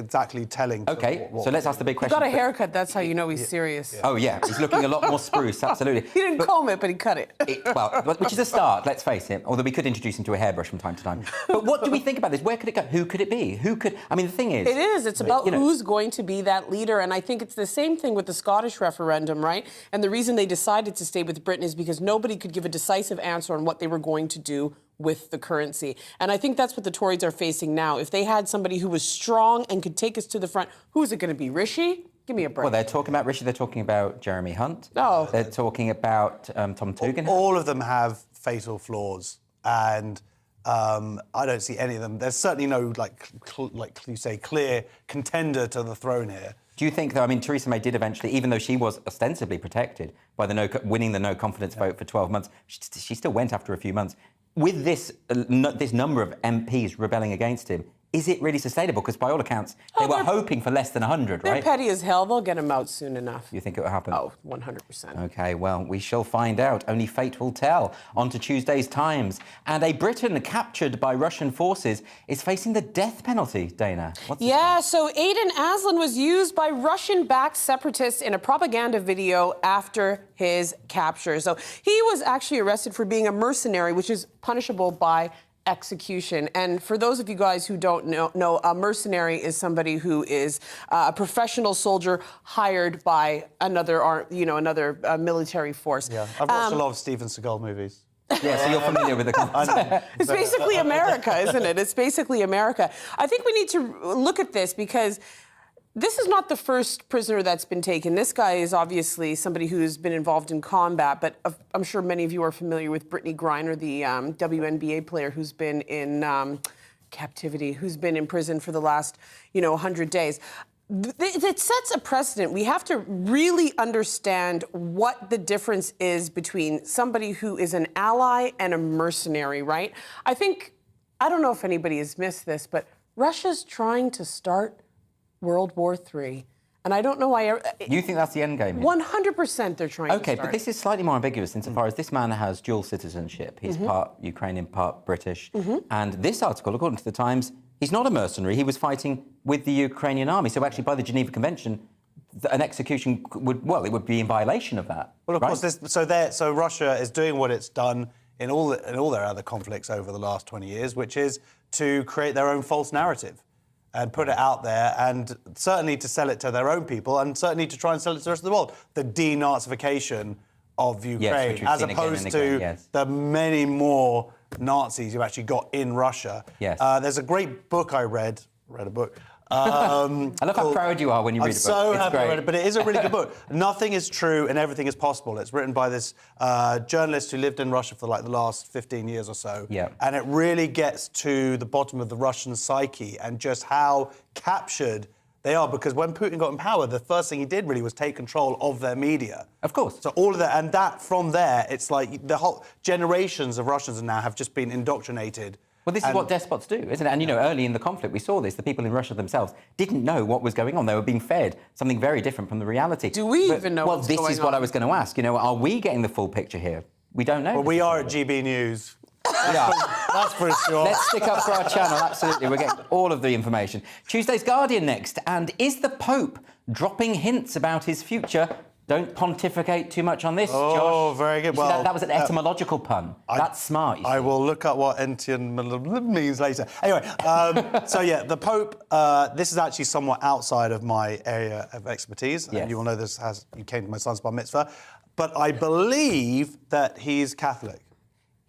exactly telling. OK, so let's ask the big question. He got a haircut, that's how you know he's serious. Oh, yeah, he's looking a lot more spruce, absolutely. He didn't comb it, but he cut it. Well, which is a start, let's face it, although we could introduce him to a hairbrush from time to time. But what do we think about this? Where could it go? Who could it be? Who could... I mean, the thing is... It is. It's about who's going to be that leader. And I think it's the same thing with the Scottish referendum, right? And the reason they decided to stay with Britain is because nobody could give a decisive answer on what they were going to do with the currency. And I think that's what the Tories are facing now. If they had somebody who was strong and could take us to the front, who's it going to be? Rishi? Give me a break. Well, they're talking about Rishi, they're talking about Jeremy Hunt. Oh. They're talking about Tom Tugendhat. All of them have fatal flaws, and I don't see any of them. There's certainly no, like you say, clear contender to the throne here. Do you think, though, I mean, Theresa May did eventually, even though she was ostensibly protected by the winning the no-confidence vote for 12 months, she still went after a few months. With this number of MPs rebelling against him, is it really sustainable? Because by all accounts, they were hoping for less than 100, right? They're petty as hell. They'll get him out soon enough. You think it will happen? Oh, 100%. OK, well, we shall find out. Only fate will tell. On to Tuesday's Times. And a Briton captured by Russian forces is facing the death penalty, Dana. So Aiden Aslan was used by Russian-backed separatists in a propaganda video after his capture. So he was actually arrested for being a mercenary, which is punishable by execution. And for those of you guys who don't know, a mercenary is somebody who is a professional soldier hired by another military force. Yeah, I've watched a lot of Steven Seagal movies. Yeah, so you're familiar with the concept. It's basically America, isn't it? It's basically America. I think we need to look at this because this is not the first prisoner that's been taken. This guy is obviously somebody who's been involved in combat, but I'm sure many of you are familiar with Brittany Griner, the WNBA player who's been in captivity, who's been in prison for the last, 100 days. It sets a precedent. We have to really understand what the difference is between somebody who is an ally and a mercenary, right? I don't know if anybody has missed this, but Russia's trying to start World War III. And I don't know why... You think that's the end game? 100% they're trying to start. OK, but this is slightly more ambiguous insofar as this man has dual citizenship. He's part Ukrainian, part British. And this article, according to the Times, he's not a mercenary. He was fighting with the Ukrainian army. So actually, by the Geneva Convention, an execution it would be in violation of that. Well, of course, so Russia is doing what it's done in all their other conflicts over the last 20 years, which is to create their own false narrative and put it out there, and certainly to sell it to their own people, and certainly to try and sell it to the rest of the world. The denazification of Ukraine, as opposed to the many more Nazis you actually got in Russia. Yes. There's a great book I read a book. I love how proud you are when you read a book. I'm so happy I read it, but it is a really good book. Nothing is true and everything is possible. It's written by this journalist who lived in Russia for the last 15 years or so. Yeah. And it really gets to the bottom of the Russian psyche and just how captured they are, because when Putin got in power, the first thing he did really was take control of their media. Of course. So all of that, and that from there, it's like the whole generations of Russians now have just been indoctrinated. Well, this is what despots do, isn't it? And, early in the conflict, we saw this. The people in Russia themselves didn't know what was going on. They were being fed something very different from the reality. Do we even know what's going on? Well, this is what I was going to ask. Are we getting the full picture here? We don't know. Well, we are at GBNews. Yeah. That's for sure. Let's stick up for our channel, absolutely. We're getting all of the information. Tuesday's Guardian next. And is the Pope dropping hints about his future? Don't pontificate too much on this, Josh. Oh, very good. Well, that was an etymological pun. That's smart. I will look up what entian means later. Anyway, so yeah, the Pope. This is actually somewhat outside of my area of expertise. Yes. And you will know this as you came to my son's bar mitzvah, but I believe that he's Catholic.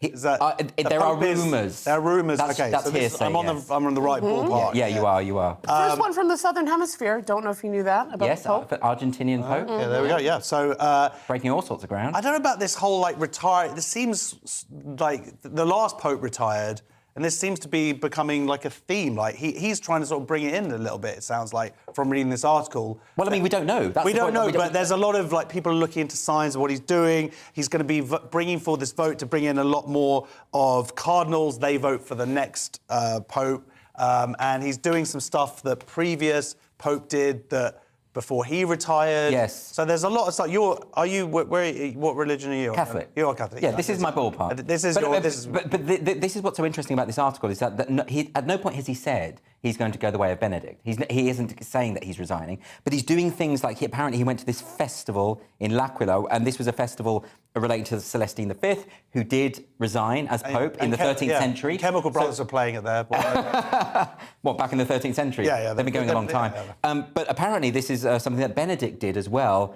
There are rumours. There are rumours. That's so hearsay, I'm on the right ballpark. Yeah, you are. First one from the Southern Hemisphere. Don't know if you knew that about the Pope. Argentinian Pope. Yeah, there we go. Yeah, so breaking all sorts of ground. I don't know about this whole retire. This seems like the last Pope retired, and this seems to be becoming like a theme. Like he's trying to sort of bring it in a little bit. It sounds like from reading this article. Well, I mean, we don't know. We don't know, but there's a lot of people looking into signs of what he's doing. He's going to be bringing forward this vote to bring in a lot more of cardinals. They vote for the next Pope, and he's doing some stuff that previous Pope did that before he retired. Yes. So there's a lot of stuff. What religion are you? Catholic. You're Catholic. Yeah, this is my ballpark. This is But this is what's so interesting about this article is that at no point has he said he's going to go the way of Benedict. He isn't saying that he's resigning, but he's doing things like apparently he went to this festival in L'Aquila, and this was a festival relating to Celestine V, who did resign as Pope in the 13th century. Chemical Brothers are playing it there. What, back in the 13th century? Yeah. They've been going a long time. But apparently this is something that Benedict did as well,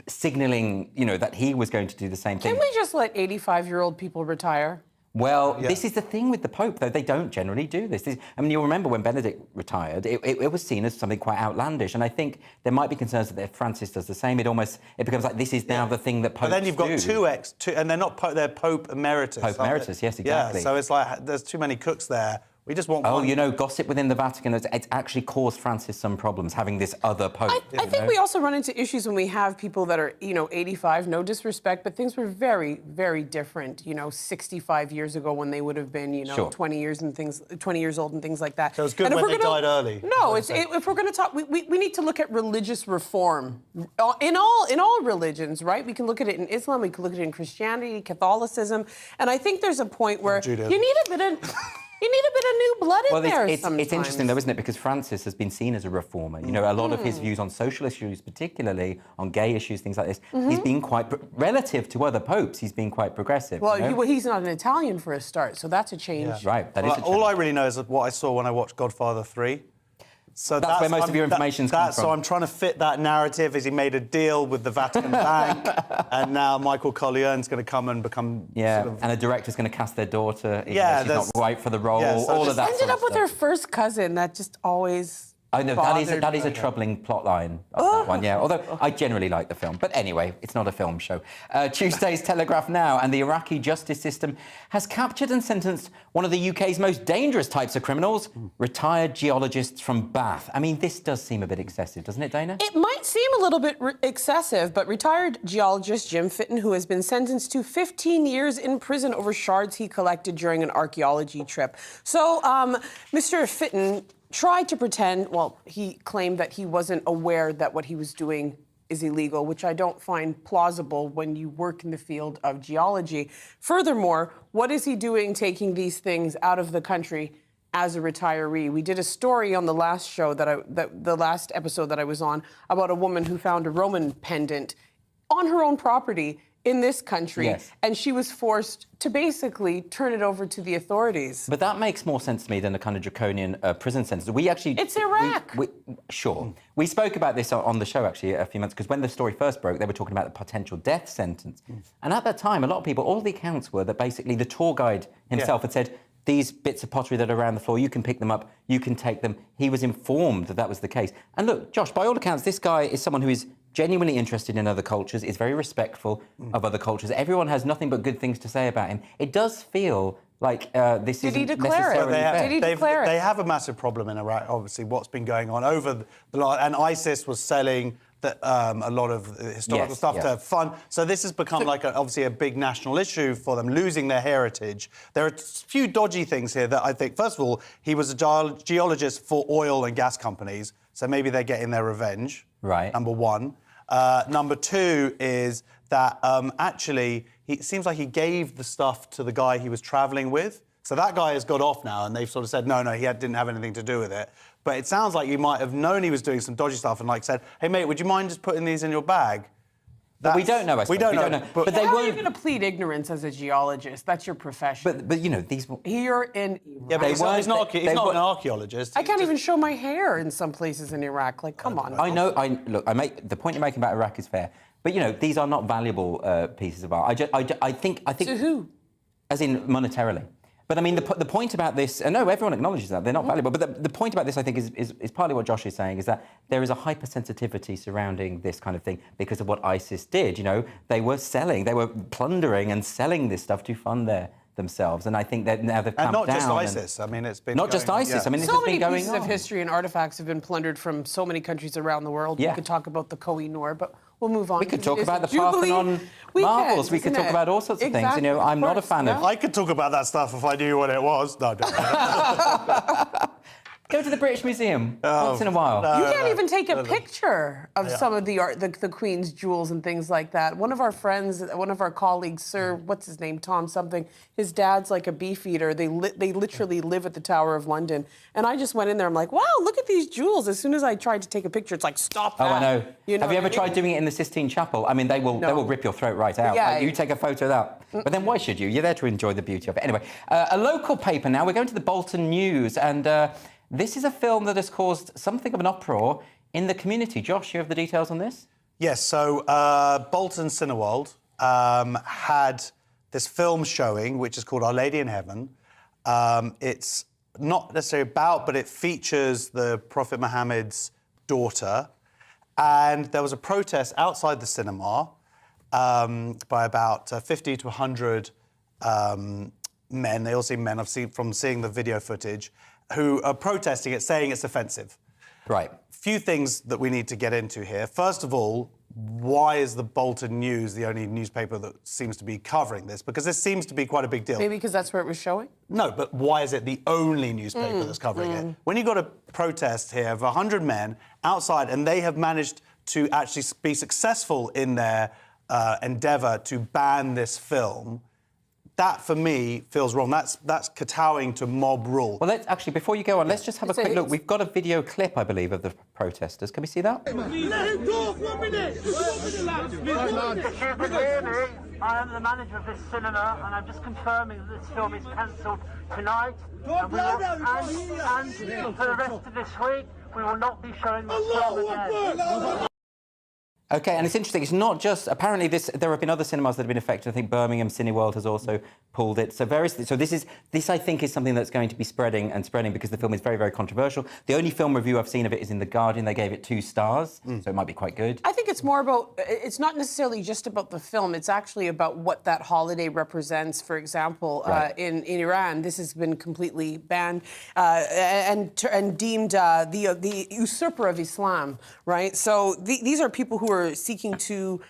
signalling, that he was going to do the same thing. Can we just let 85-year-old people retire? Well, this is the thing with the Pope, though. They don't generally do this. You'll remember when Benedict retired, it was seen as something quite outlandish. And I think there might be concerns that if Francis does the same, it becomes like this is now the thing that Popes do. But then you've got two, and they're not they're Pope Emeritus. Pope Emeritus, yes, exactly. Yeah, so it's like there's too many cooks there. We just want one. Gossip within the Vatican, it's actually caused Francis some problems, having this other Pope. I think we also run into issues when we have people that are, 85, no disrespect, but things were very, very different, 65 years ago when they would have been, 20 years old and things like that. So it's good when they died early. No, if we're going to talk, we need to look at religious reform in all religions, right? We can look at it in Islam, we can look at it in Christianity, Catholicism, and I think there's a point where you need a bit of... You need a bit of new blood in there sometimes. It's interesting, though, isn't it? Because Francis has been seen as a reformer. A lot of his views on social issues, particularly on gay issues, things like this, he's been quite, relative to other popes, he's been quite progressive. Well, he's not an Italian for a start, so that's a change. Yeah. Right, that is a change. All I really know is what I saw when I watched Godfather 3. So that's where most of your information's come from. So I'm trying to fit that narrative as he made a deal with the Vatican Bank, and now Michael Corleone's going to come and become... and a director's going to cast their daughter, she's not right for the role, so all of that ended up with her first cousin, that just always... I know, that is a troubling plot line of that one, although I generally like the film. But anyway, it's not a film show. Tuesday's Telegraph now, and the Iraqi justice system has captured and sentenced one of the UK's most dangerous types of criminals, retired geologists from Bath. This does seem a bit excessive, doesn't it, Dana? It might seem a little bit excessive, but retired geologist Jim Fitton, who has been sentenced to 15 years in prison over shards he collected during an archaeology trip. So, Mr. Fitton tried to pretend, he claimed that he wasn't aware that what he was doing is illegal, which I don't find plausible when you work in the field of geology. Furthermore, what is he doing taking these things out of the country as a retiree? We did a story on the last show, the last episode that I was on, about a woman who found a Roman pendant on her own property in this country, and she was forced to basically turn it over to the authorities. But that makes more sense to me than a kind of draconian prison sentence. It's Iraq. Sure. We spoke about this on the show, actually, a few months, because when the story first broke, they were talking about the potential death sentence. And at that time, a lot of people, all the accounts were that basically the tour guide himself had said, these bits of pottery that are around the floor, you can pick them up, you can take them. He was informed that was the case. And look, Josh, by all accounts, this guy is someone who is genuinely interested in other cultures, is very respectful of other cultures. Everyone has nothing but good things to say about him. It does feel like this isn't necessarily fair. Did he declare it? They have a massive problem in Iraq, obviously, what's been going on over the last... And ISIS was selling a lot of historical stuff to fund. So this has become obviously a big national issue for them, losing their heritage. There are a few dodgy things here that I think, first of all, he was a geologist for oil and gas companies, so maybe they're getting their revenge. Right. Number one. Number two is that actually it seems like he gave the stuff to the guy he was travelling with. So that guy has got off now, and they've sort of said, no, he didn't have anything to do with it. But it sounds like you might have known he was doing some dodgy stuff and said, hey, mate, would you mind just putting these in your bag? But we don't know, I suppose. We don't know. But how are you going to plead ignorance as a geologist? That's your profession. But these... You're in Iraq. Yeah, but he's not an archaeologist. I can't even show my hair in some places in Iraq. Come on. I know. The point you're making about Iraq is fair. But, these are not valuable pieces of art. I think... To who? As in monetarily. But, the point about this... no, everyone acknowledges that. They're not valuable. But the point about this, I think, is partly what Josh is saying, is that there is a hypersensitivity surrounding this kind of thing because of what ISIS did. They were plundering and selling this stuff to fund themselves. And I think that now they've clamped down. And not just ISIS. It's been not just ISIS. Yeah. This so has many been going pieces on. of history and artifacts have been plundered from so many countries around the world. Yeah. We could talk about the Koh-i-Noor, but we'll move on. We could talk about the Parthenon marbles. We could talk about all sorts of things. I'm not a fan of... I could talk about that stuff if I knew what it was. No, Go to the British Museum once in a while. You can't even take a picture of some of the art, the Queen's jewels and things like that. One of our friends, one of our colleagues, Sir, what's his name, Tom something, his dad's like a beefeater. They literally live at the Tower of London. And I just went in there, I'm like, wow, look at these jewels. As soon as I tried to take a picture, it's like, stop that. Oh, I know. You know Have you ever tried doing it in the Sistine Chapel? I mean, they will rip your throat right out. Yeah. Like, you take a photo of that. But then why should you? You're there to enjoy the beauty of it. Anyway, a local paper now. We're going to the Bolton News. And this is a film that has caused something of an uproar in the community. Josh, you have the details on this? Yes, so Bolton Cineworld had this film showing, which is called Our Lady in Heaven. It's not necessarily about, but it features the Prophet Muhammad's daughter. And there was a protest outside the cinema by about 50 to 100 men. They all seem men, I've seen from seeing the video footage, who are protesting it, saying it's offensive. Right. Few things that we need to get into here. First of all, why is the Bolton News the only newspaper that seems to be covering this? Because this seems to be quite a big deal. Maybe because that's where it was showing? No, but why is it the only newspaper that's covering it? When you've got a protest here of 100 men outside and they have managed to actually be successful in their endeavour to ban this film, that, for me, feels wrong. That's kowtowing to mob rule. Well, let's actually, before you go on, let's just have a quick look. We've got a video clip, I believe, of the protesters. Can we see that? Let him talk 1 minute! If you can hear me, I am the manager of this cinema, and I'm just confirming that this film is cancelled tonight. And for the rest of this week, we will not be showing this film again. OK, and it's interesting. It's not just... Apparently, there have been other cinemas that have been affected. I think Birmingham Cineworld has also pulled it. So this, I think, is something that's going to be spreading because the film is very, very controversial. The only film review I've seen of it is in The Guardian. They gave it 2 stars, so it might be quite good. I think it's more about... It's not necessarily just about the film. It's actually about what that holiday represents. For example, in Iran, this has been completely banned and deemed the usurper of Islam, right? So these are people who are seeking to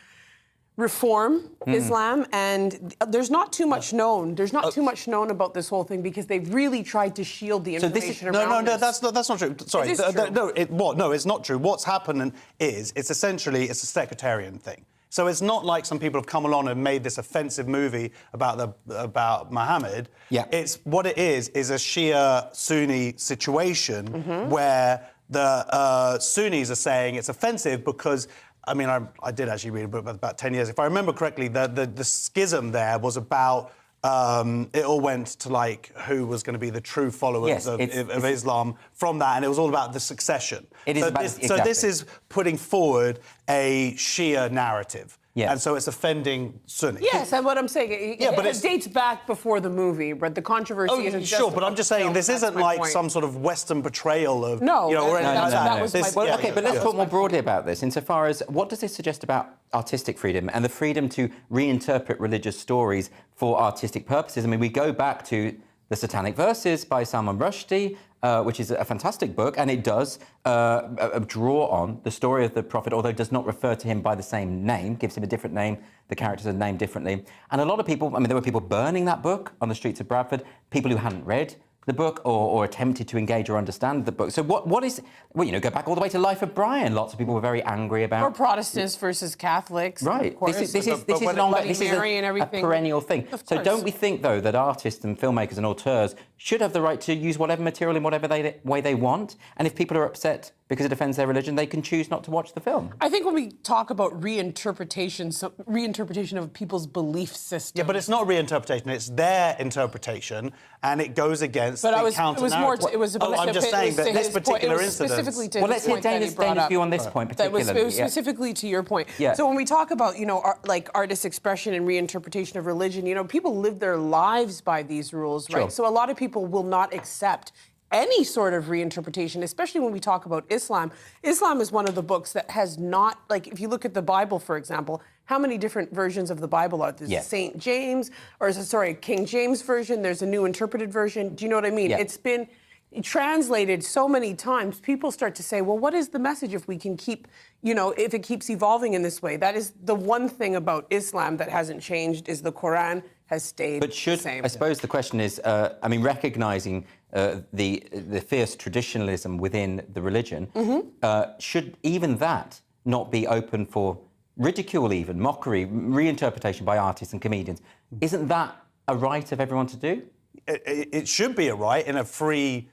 reform Islam, and there's not too much known. There's not too much known about this whole thing because they've really tried to shield the information around this. That's not true. Sorry, It is true. No, it's not true. What's happened it's essentially a sectarian thing. So it's not like some people have come along and made this offensive movie about Muhammad. Yeah. It's what it is a Shia-Sunni situation where the Sunnis are saying it's offensive because, I mean, I did actually read a book about 10 years. If I remember correctly, the schism there was about it all went to, like, who was going to be the true followers of Islam from that, and it was all about the succession. So this is putting forward a Shia narrative. Yeah. And so it's offending Sunni. Yes, and what I'm saying, it dates back before the movie, but the controversy isn't just... Sure, but I'm just saying this isn't like some sort of Western portrayal of... No, or anything like that was my point. OK, but let's talk more broadly about this, insofar as what does this suggest about artistic freedom and the freedom to reinterpret religious stories for artistic purposes? I mean, we go back to The Satanic Verses by Salman Rushdie, which is a fantastic book, and it does draw on the story of the Prophet, although it does not refer to him by the same name, gives him a different name, the characters are named differently. And a lot of people, I mean, there were people burning that book on the streets of Bradford, people who hadn't read the book or attempted to engage or understand the book. So what is... Well, go back all the way to Life of Brian. Lots of people were very angry about... Or Protestants versus Catholics. Right. This is a perennial thing. So don't we think, though, that artists and filmmakers and auteurs should have the right to use whatever material in whatever way they want? And if people are upset because it offends their religion, they can choose not to watch the film. I think when we talk about reinterpretation of people's belief system... Yeah, but it's not reinterpretation. It's their interpretation, and it goes against the counter-narrative. I'm just saying that this particular incident... Well, let's hear Dana's view on this point particularly. It was specifically to your point. Yeah. So when we talk about, like artist expression and reinterpretation of religion, people live their lives by these rules, right? Sure. So a lot of people will not accept any sort of reinterpretation, especially when we talk about Islam. Islam is one of the books that has not, like, if you look at the Bible, for example, how many different versions of the Bible are there? There's St. James, King James Version, there's a new interpreted version. Do you know what I mean? Yeah. It's been translated so many times, people start to say, well, what is the message if we can keep, if it keeps evolving in this way? That is the one thing about Islam that hasn't changed, is the Quran has stayed the same. I suppose the question is, recognising the fierce traditionalism within the religion, should even that not be open for ridicule, even mockery, reinterpretation by artists and comedians? Isn't that a right of everyone to do? It should be a right in a free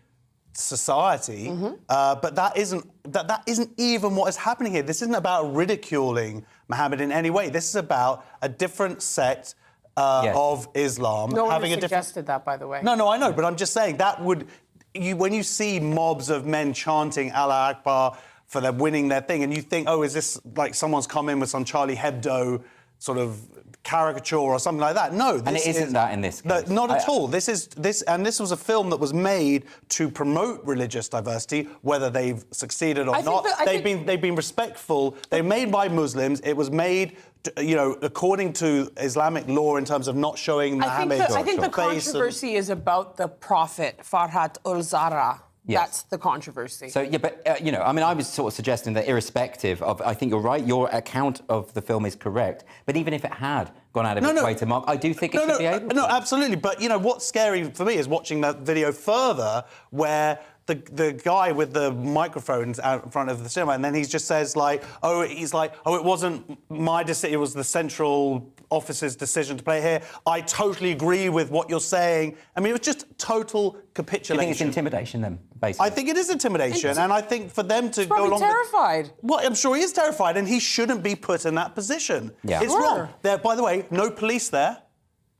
society, but that isn't even what is happening here. This isn't about ridiculing Muhammad in any way. This is about a different sect of Islam. No one having has suggested that, by the way. No, I know, but I'm just saying that would... when you see mobs of men chanting Allah Akbar for them winning their thing, and you think, oh, is this like someone's come in with some Charlie Hebdo sort of caricature or something like that? No, and it isn't that in this case. No, not at all. This was a film that was made to promote religious diversity, whether they've succeeded or not. They've been respectful. They're made by Muslims. It was made, according to Islamic law in terms of not showing Muhammad. I think the controversy is about the prophet Farhat ul-Zahra. Yes. That's the controversy. So, yeah, but, I was sort of suggesting that irrespective of... I think you're right, your account of the film is correct. But even if it had gone out of its way to mock, I do think it should be able to. No, absolutely. But, what's scary for me is watching that video further where the guy with the microphones out in front of the cinema, and then he just says, it wasn't my decision, it was the central office's decision to play here. I totally agree with what you're saying. I mean, it was just total capitulation. Do you think it's intimidation, then, basically? I think it is intimidation, and I think for them to go along... He's terrified. Well, I'm sure he is terrified, and he shouldn't be put in that position. Yeah. It's wrong. By the way, no police there.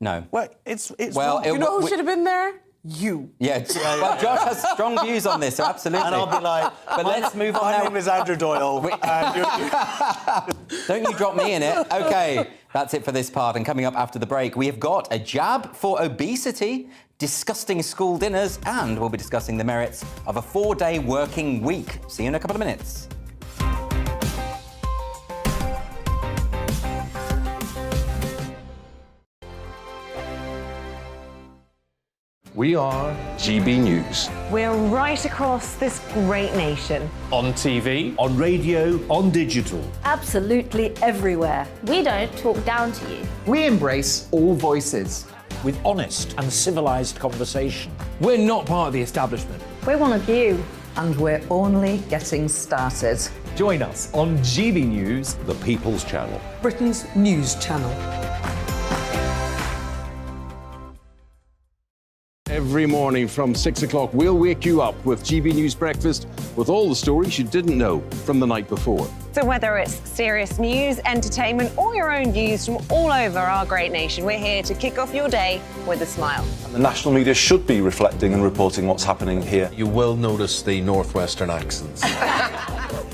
No. Well, it's wrong. You know who should have been there? You. Yeah, well, Josh has strong views on this, so absolutely. And I'll be like, but let's move on my now. name is Andrew Doyle. Don't you drop me in it. OK, that's it for this part. And coming up after the break, we have got a jab for obesity, disgusting school dinners, and we'll be discussing the merits of a 4-day working week. See you in a couple of minutes. We are GB News. We're right across this great nation. On TV, on radio, on digital. Absolutely everywhere. We don't talk down to you. We embrace all voices. With honest and civilised conversation. We're not part of the establishment. We're one of you. And we're only getting started. Join us on GB News, the People's Channel. Britain's news channel. Every morning from 6 o'clock, we'll wake you up with GB News Breakfast with all the stories you didn't know from the night before. So whether it's serious news, entertainment, or your own views from all over our great nation, we're here to kick off your day with a smile. And the national media should be reflecting and reporting what's happening here. You will notice the northwestern accents.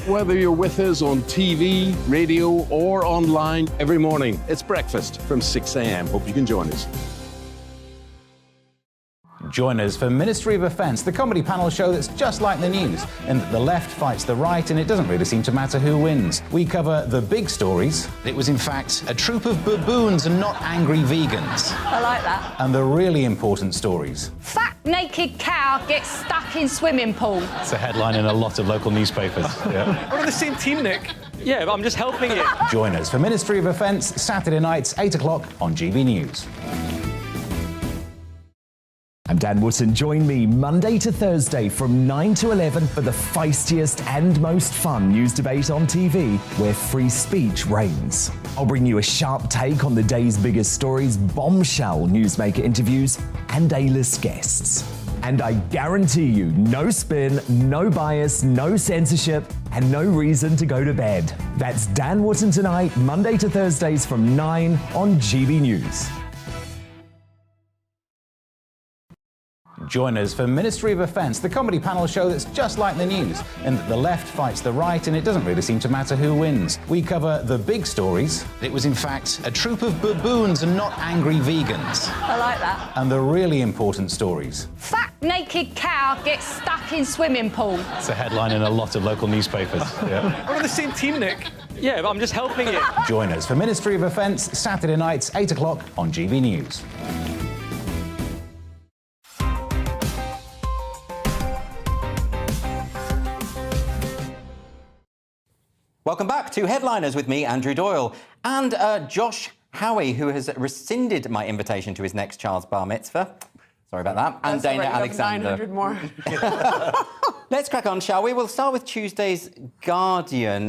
Whether you're with us on TV, radio, or online, every morning, it's breakfast from 6 a.m. Hope you can join us. Join us for Ministry of Offence, the comedy panel show that's just like the news, in that the left fights the right and it doesn't really seem to matter who wins. We cover the big stories. It was in fact a troop of baboons and not angry vegans. I like that. And the really important stories. Fat naked cow gets stuck in swimming pool. It's a headline in a lot of local newspapers. Yeah. We're on the same team, Nick. Yeah, but I'm just helping you. Join us for Ministry of Offence, Saturday nights, 8 o'clock on GB News. I'm Dan Wootton. Join me Monday to Thursday from 9 to 11 for the feistiest and most fun news debate on TV, where free speech reigns. I'll bring you a sharp take on the day's biggest stories, bombshell newsmaker interviews, and A-list guests. And I guarantee you, no spin, no bias, no censorship, and no reason to go to bed. That's Dan Wootton Tonight, Monday to Thursdays from 9 on GB News. Join us for Ministry of Offence, the comedy panel show that's just like the news, in that the left fights the right and it doesn't really seem to matter who wins. We cover the big stories. It was in fact a troop of baboons and not angry vegans. I like that. And the really important stories. Fat naked cow gets stuck in swimming pool. It's a headline in a lot of local newspapers. Yeah. We're on the same team, Nick. Yeah, but I'm just helping you. Join us for Ministry of Offence, Saturday nights, 8 o'clock on GB News. Welcome back to Headliners with me, Andrew Doyle, and Josh Howie, who has rescinded my invitation to his next child's bar mitzvah. Sorry about that. And That's Dana right, you have Alexander. 900 more. Let's crack on, shall we? We'll start with Tuesday's Guardian.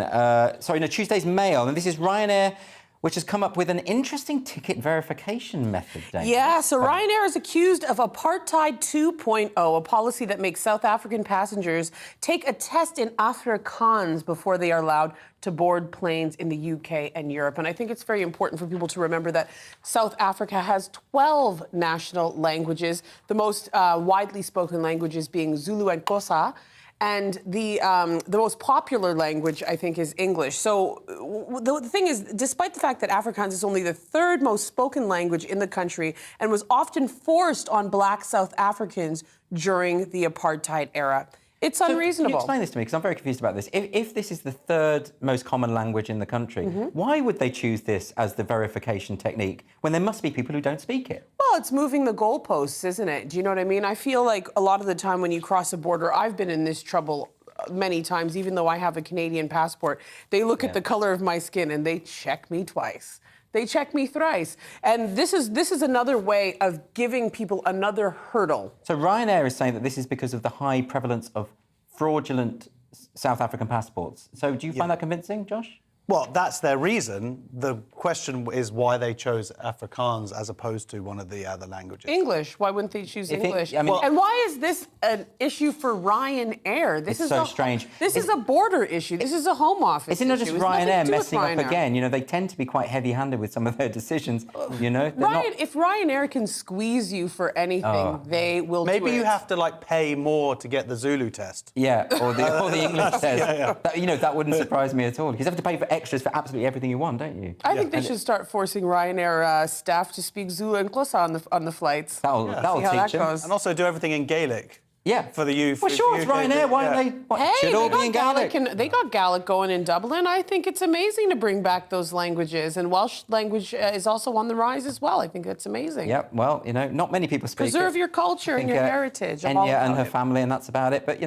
Tuesday's Mail. And this is Ryanair, which has come up with an interesting ticket verification method, Dana. Yeah, so Ryanair is accused of Apartheid 2.0, a policy that makes South African passengers take a test in Afrikaans before they are allowed to board planes in the UK and Europe. And I think it's very important for people to remember that South Africa has 12 national languages, the most widely spoken languages being Zulu and Xhosa. And the most popular language, I think, is English. So the thing is, despite the fact that Afrikaans is only the third most spoken language in the country and was often forced on black South Africans during the apartheid era, it's unreasonable. Can you explain this to me? Because I'm very confused about this. If this is the third most common language in the country, why would they choose this as the verification technique when there must be people who don't speak it? Well, it's moving the goalposts, isn't it? Do you know what I mean? I feel like a lot of the time when you cross a border, I've been in this trouble many times, even though I have a Canadian passport. They look at the color of my skin and they check me twice. They check me thrice. And this is another way of giving people another hurdle. So Ryanair is saying that this is because of the high prevalence of fraudulent South African passports. So do you find that convincing, Josh? Well, that's their reason. The question is why they chose Afrikaans as opposed to one of the other languages. English. Why wouldn't they choose English? I mean, and why is this an issue for Ryanair? This is so strange. This is a border issue. This is a home office It's not just issue. Ryanair messing up again. You know, they tend to be quite heavy-handed with some of their decisions. You know, If Ryanair can squeeze you for anything, they will do it. Maybe you have to pay more to get the Zulu test. Yeah, or the English test. That wouldn't surprise me at all. Because you have to pay for extras for absolutely everything you want, don't you? I think they should start forcing Ryanair staff to speak Zulu and Xhosa on the flights. That'll teach them. And also do everything in Gaelic. Yeah. For the youth. Well, sure, it's Ryanair. Why don't they? Should all be in Gaelic. They got Gaelic going in Dublin. I think it's amazing to bring back those languages. And Welsh language is also on the rise as well. I think that's amazing. Yeah, well, not many people speak Preserve it. your culture and your heritage. Enya and her family, and that's about it. But,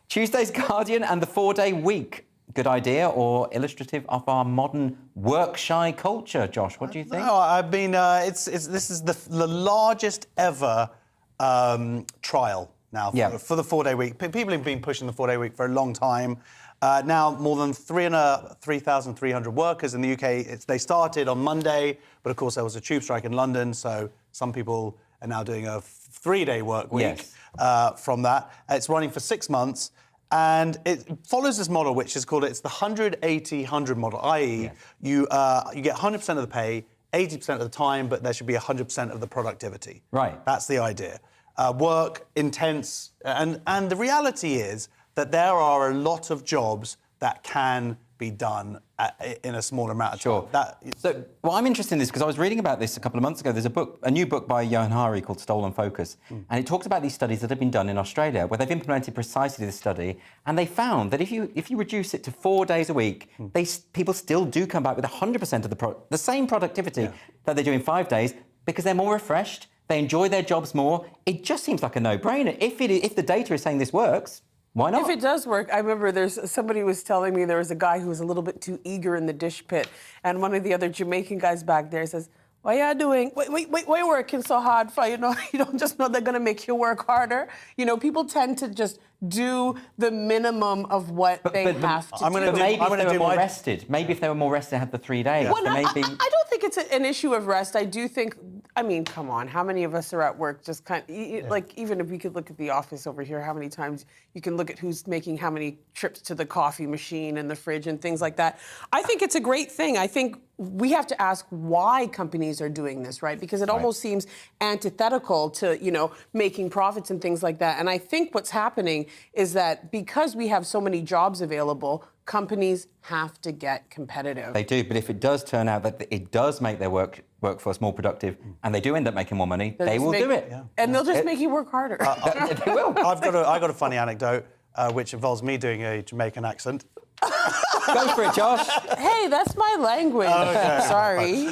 Tuesday's Guardian and the 4-day week. Good idea or illustrative of our modern work-shy culture, Josh? What do you think? No, I mean, this is the largest ever trial now for the 4-day week. People have been pushing the 4-day week for a long time. Now, more than 3,300 workers in the UK. They started on Monday, but of course there was a tube strike in London, so some people are now doing a 3-day work week from that. It's running for 6 months. And it follows this model, which is called it's the 180-100 model, i.e., you get 100% of the pay, 80% of the time, but there should be 100% of the productivity. Right. That's the idea. Work, intense, and the reality is that there are a lot of jobs that can be done in a smaller amount of time. I'm interested in this because I was reading about this a couple of months ago. There's a new book by Johan Hari called Stolen Focus, and it talks about these studies that have been done in Australia, where they've implemented precisely this study, and they found that if you reduce it to 4 days a week, people still do come back with 100% of the same productivity that they do in 5 days because they're more refreshed, they enjoy their jobs more. It just seems like a no-brainer. If the data is saying this works, why not? If it does work, I remember somebody was telling me there was a guy who was a little bit too eager in the dish pit, and one of the other Jamaican guys back there says, "What are you doing? Why you working so hard for? You don't just know they're going to make you work harder." People tend to just do the minimum of what they have to do. Maybe if they were more rested. Maybe if they were more rested, they had the 3 days. Well, I don't think it's an issue of rest. I do think, come on, how many of us are at work just even if we could look at the office over here, how many times you can look at who's making how many trips to the coffee machine and the fridge and things like that. I think it's a great thing. I think we have to ask why companies are doing this, right? Because it almost seems antithetical to, making profits and things like that. And I think what's happening is that because we have so many jobs available, companies have to get competitive. They do, but if it does turn out that it does make their workforce more productive and they do end up making more money, they will do it. Yeah. And they'll just make you work harder. They will. I got a funny anecdote, which involves me doing a Jamaican accent. Go for it, Josh. Hey, that's my language. Okay. Sorry.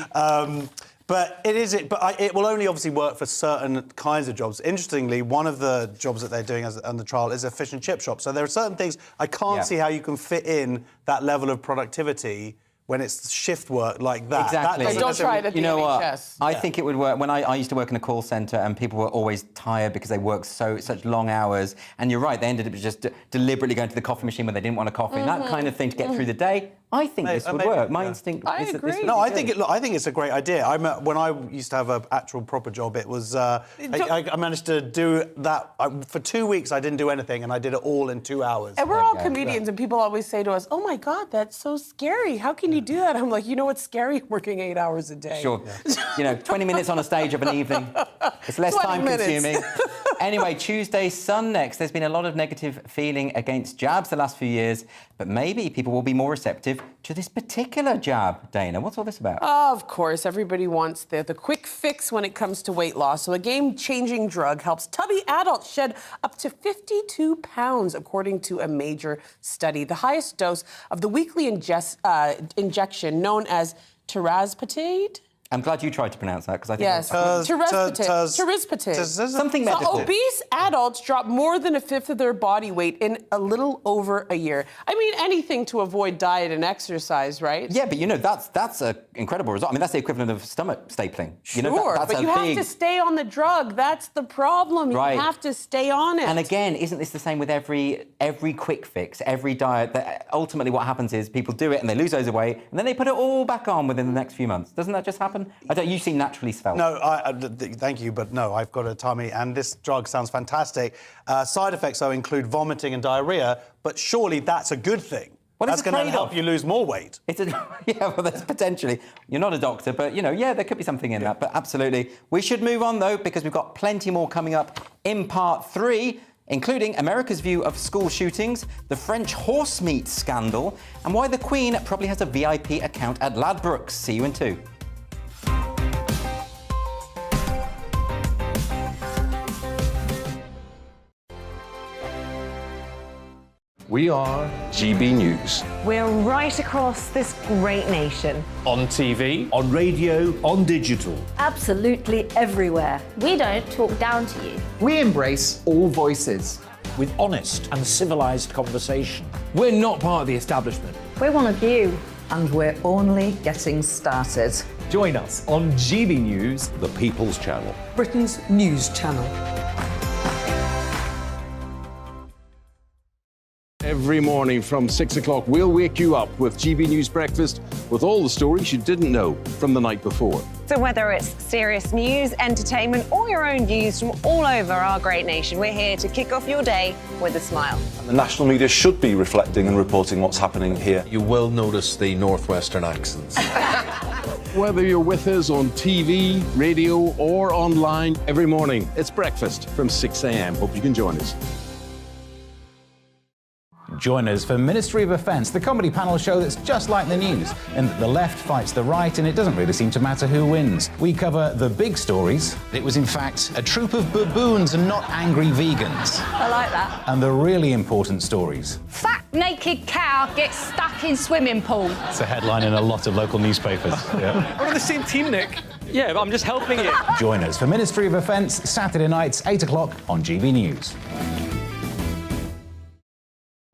But it will only obviously work for certain kinds of jobs. Interestingly, one of the jobs that they're doing on the trial is a fish and chip shop. So there are certain things I can't see how you can fit in that level of productivity when it's shift work like that. Exactly. That Don't try it at the You know what? NHS. I think it would work. When I used to work in a call centre and people were always tired because they worked such long hours. And you're right, they ended up just deliberately going to the coffee machine when they didn't want a coffee and that kind of thing to get through the day. I think this would work. My instinct is that this would No, be I good. think I think it's a great idea. When I used to have an actual proper job, it was I managed to do that for 2 weeks. I didn't do anything, and I did it all in 2 hours. And we're all comedians, and people always say to us, "Oh my God, that's so scary. How can you do that?" I'm like, you know what's scary? Working 8 hours a day. Sure. 20 minutes on a stage of an evening. It's less 20 time minutes. consuming. Anyway, Tuesday's Sun next. There's been a lot of negative feeling against jabs the last few years, but maybe people will be more receptive to this particular jab. Dana, what's all this about? Of course, everybody wants the quick fix when it comes to weight loss. So a game-changing drug helps tubby adults shed up to 52 pounds, according to a major study. The highest dose of the weekly injection, known as tirzepatide. I'm glad you tried to pronounce that because I think Yes, tirzepatide. Something medical. So obese adults drop more than a fifth of their body weight in a little over a year. I mean, anything to avoid diet and exercise, right? Yeah, but that's an incredible result. I mean, that's the equivalent of stomach stapling. Sure, but you have to stay on the drug. That's the problem. Right. You have to stay on it. And again, isn't this the same with every quick fix, every diet? That ultimately what happens is people do it and they lose loads of weight and then they put it all back on within the next few months. Doesn't that just happen? You seem naturally svelte. No, thank you, but no, I've got a tummy, and this drug sounds fantastic. Side effects, though, include vomiting and diarrhea, but surely that's a good thing. Well, that's going to help you lose more weight. Well, that's potentially. You're not a doctor, but, there could be something in that. But absolutely. We should move on, though, because we've got plenty more coming up in part 3, including America's view of school shootings, the French horse meat scandal, and why the Queen probably has a VIP account at Ladbrokes. See you in 2. We are GB News. We're right across this great nation. On TV, On radio, on digital. Absolutely everywhere. We don't talk down to you. We embrace all voices. with honest and civilised conversation. We're not part of the establishment. We're one of you. And we're only getting started. Join us on GB News, the People's Channel, Britain's news channel. Every morning from 6 o'clock, we'll wake you up with GB News Breakfast with all the stories you didn't know from the night before. So whether it's serious news, entertainment, or your own views from all over our great nation, we're here to kick off your day with a smile. And the national media should be reflecting and reporting what's happening here. You will notice the northwestern accents. Whether you're with us on TV, radio, or online, every morning, it's breakfast from 6 a.m. Hope you can join us. Join us for Ministry of Defence, the comedy panel show that's just like the news, in that the left fights the right and it doesn't really seem to matter who wins. We cover the big stories. It was in fact a troop of baboons and not angry vegans. I like that. And the really important stories. Fat naked cow gets stuck in swimming pool. It's a headline in a lot of local newspapers. Yeah. We're on the same team, Nick. Yeah, but I'm just helping you. Join us for Ministry of Defence, Saturday nights, 8 o'clock on GB News.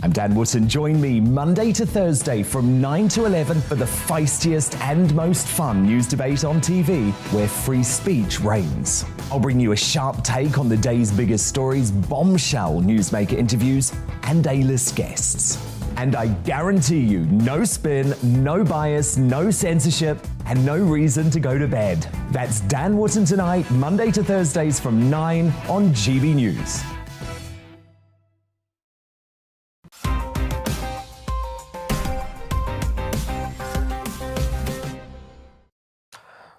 I'm Dan Wootton. Join me Monday to Thursday from 9 to 11 for the feistiest and most fun news debate on TV, where free speech reigns. I'll bring you a sharp take on the day's biggest stories, bombshell newsmaker interviews, and A-list guests. And I guarantee you, no spin, no bias, no censorship, and no reason to go to bed. That's Dan Wootton tonight, Monday to Thursdays from 9 on GB News.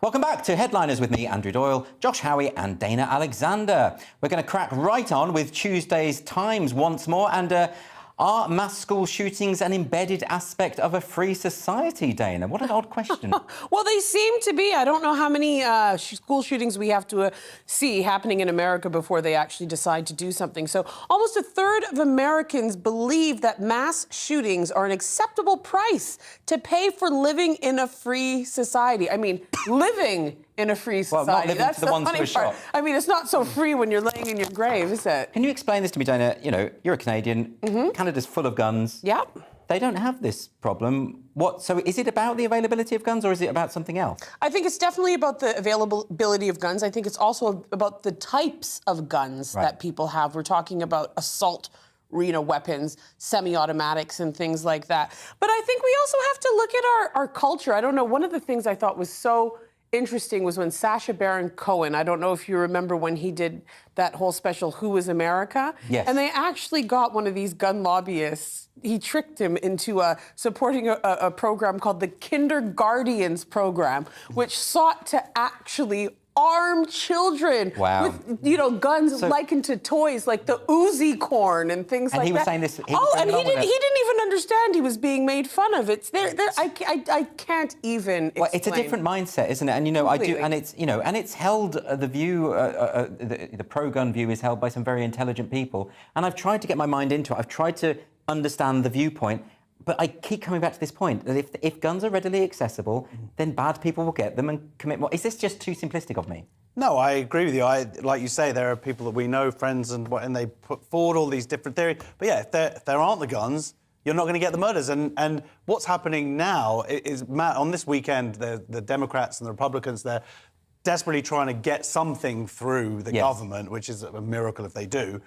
Welcome back to Headliners with me, Andrew Doyle, Josh Howie and Dana Alexander. We're going to crack right on with Tuesday's Times once more. And are mass school shootings an embedded aspect of a free society, Dana? What an odd question. Well, they seem to be. I don't know how many school shootings we have to see happening in America before they actually decide to do something. So almost a third of Americans believe that mass shootings are an acceptable price to pay for living in a free society. I mean, living in a free society. Well, not living That's to the ones funny who are part. shot. I mean, it's not so free when you're laying in your grave, is it? Can you explain this to me, Dana? You know, you're a Canadian. Canada's full of guns. Yep. they don't have this problem. So is it about the availability of guns or is it about something else? I think it's definitely about the availability of guns. I think it's also about the types of guns that people have. We're talking about assault weapons, semi-automatics and things like that. But I think we also have to look at our culture. I don't know, one of the things I thought was so interesting was when Sacha Baron Cohen, I don't know if you remember when he did that whole special, Who is America? Yes. And they actually got one of these gun lobbyists, he tricked him into supporting a program called the Kinderguardians program, which sought to actually arm children with, guns likened to toys like the Uzi corn and things like that. And he was saying this. He didn't even understand he was being made fun of. It's there. I can't even explain. Well, it's a different mindset, isn't it? And I do, and it's held the view, the pro-gun view is held by some very intelligent people. And I've tried to get my mind into it. I've tried to understand the viewpoint. But I keep coming back to this point, that if guns are readily accessible, then bad people will get them and commit more. Is this just too simplistic of me? No, I agree with you. Like you say, there are people that we know, friends, and they put forward all these different theories. But yeah, if there aren't the guns, you're not going to get the murders. And what's happening now is, on this weekend, the Democrats and the Republicans, they're desperately trying to get something through the government, which is a miracle if they do.